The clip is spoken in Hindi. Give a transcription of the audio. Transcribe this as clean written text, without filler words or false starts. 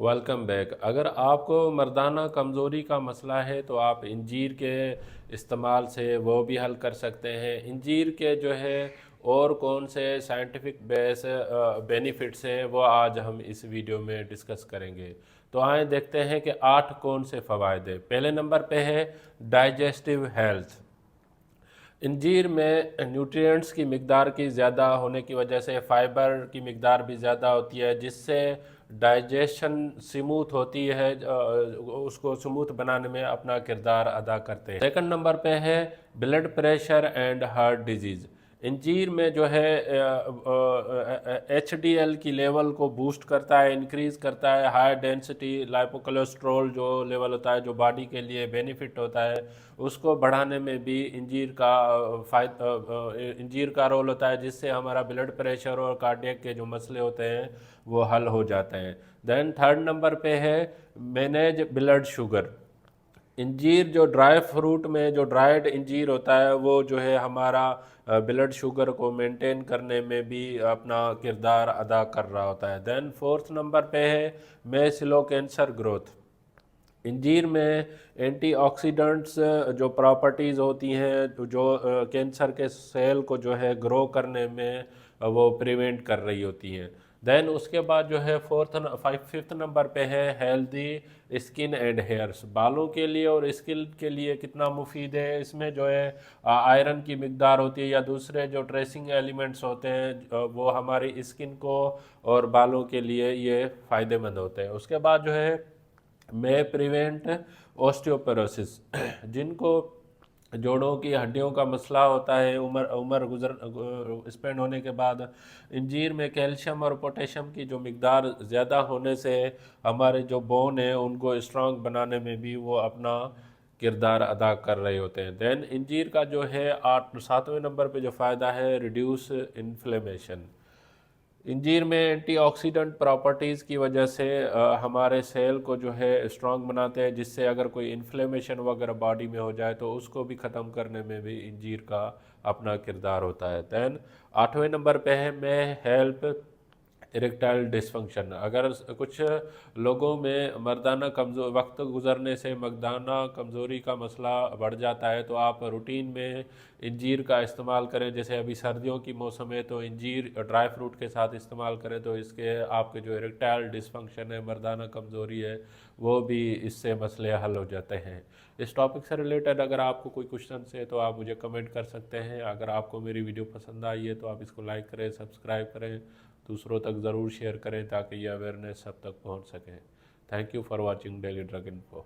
Welcome back. अगर आपको मर्दाना कमज़ोरी का मसला है तो आप इंजीर के इस्तेमाल से वो भी हल कर सकते हैं। इंजीर के जो है और कौन से साइंटिफिक बेनिफिट्स हैं वो आज हम इस वीडियो में डिस्कस करेंगे। तो आए देखते हैं कि 8 कौन से फ़वाइद हैं। पहले नंबर पे है डाइजेस्टिव हेल्थ। इंजीर में न्यूट्रिएंट्स की मिकदार की ज़्यादा होने की वजह से फ़ाइबर की मिकदार भी ज़्यादा होती है, जिससे डाइजेशन स्मूथ होती है, उसको स्मूथ बनाने में अपना किरदार अदा करते हैं। सेकंड नंबर पे है blood pressure and heart disease. इंजीर में जो है HDL की लेवल को बूस्ट करता है, इंक्रीज़ करता है। हाई डेंसिटी लाइपोकोलेस्ट्रॉल जो लेवल होता है, जो बॉडी के लिए बेनिफिट होता है, उसको बढ़ाने में भी इंजीर का रोल होता है, जिससे हमारा ब्लड प्रेशर और कार्डियक के जो मसले होते हैं वो हल हो जाते हैं। देन थर्ड नंबर पे है मैनेज ब्लड शुगर। इंजीर जो ड्राई फ्रूट में जो ड्राइड इंजीर होता है वो जो है हमारा ब्लड शुगर को मेंटेन करने में भी अपना किरदार अदा कर रहा होता है। देन फोर्थ नंबर पे है मेसिलो कैंसर ग्रोथ। इंजीर में एंटीऑक्सीडेंट्स जो प्रॉपर्टीज़ होती हैं जो कैंसर के सेल को जो है ग्रो करने में वो प्रिवेंट कर रही होती हैं। देन उसके बाद जो है फिफ्थ नंबर पे है हेल्दी स्किन एंड हेयर्स। बालों के लिए और स्किन के लिए कितना मुफीद है। इसमें जो है आयरन की मिकदार होती है या दूसरे जो ट्रेसिंग एलिमेंट्स होते हैं, वो हमारी स्किन को और बालों के लिए ये फ़ायदेमंद होते हैं। उसके बाद जो है में प्रिवेंट ऑस्टियोपोरोसिस। जिनको जोड़ों की हड्डियों का मसला होता है उम्र उम्र गुजर स्पेंड होने के बाद, इंजीर में कैल्शियम और पोटेशियम की जो मिकदार ज़्यादा होने से हमारे जो बोन है उनको स्ट्रांग बनाने में भी वो अपना किरदार अदा कर रहे होते हैं। देन इंजीर का जो है सातवें नंबर पे जो फ़ायदा है रिड्यूस इन्फ्लेमेशन। इंजीर में एंटीऑक्सीडेंट प्रॉपर्टीज़ की वजह से हमारे सेल को जो है स्ट्रांग बनाते हैं, जिससे अगर कोई इन्फ्लेमेशन वगैरह बॉडी में हो जाए तो उसको भी ख़त्म करने में भी इंजीर का अपना किरदार होता है। दैन आठवें नंबर पे है मैं हेल्प इरेक्टाइल डिसफंक्शन। अगर कुछ लोगों में मर्दाना कमज़ोर वक्त गुजरने से मर्दाना कमज़ोरी का मसला बढ़ जाता है तो आप रूटीन में इंजीर का इस्तेमाल करें। जैसे अभी सर्दियों की मौसम है तो इंजीर ड्राई फ्रूट के साथ इस्तेमाल करें तो इसके आपके जो इरेक्टाइल डिसफंक्शन है, मर्दाना कमज़ोरी है, वो भी इससे मसले हल हो जाते हैं। इस टॉपिक से रिलेटेड अगर आपको कोई क्वेश्चन है तो आप मुझे कमेंट कर सकते हैं। अगर आपको मेरी वीडियो पसंद आई है तो आप इसको लाइक करें, सब्सक्राइब करें, दूसरों तक ज़रूर शेयर करें ताकि ये अवेयरनेस सब तक पहुंच सके। Thank you for watching daily drug info.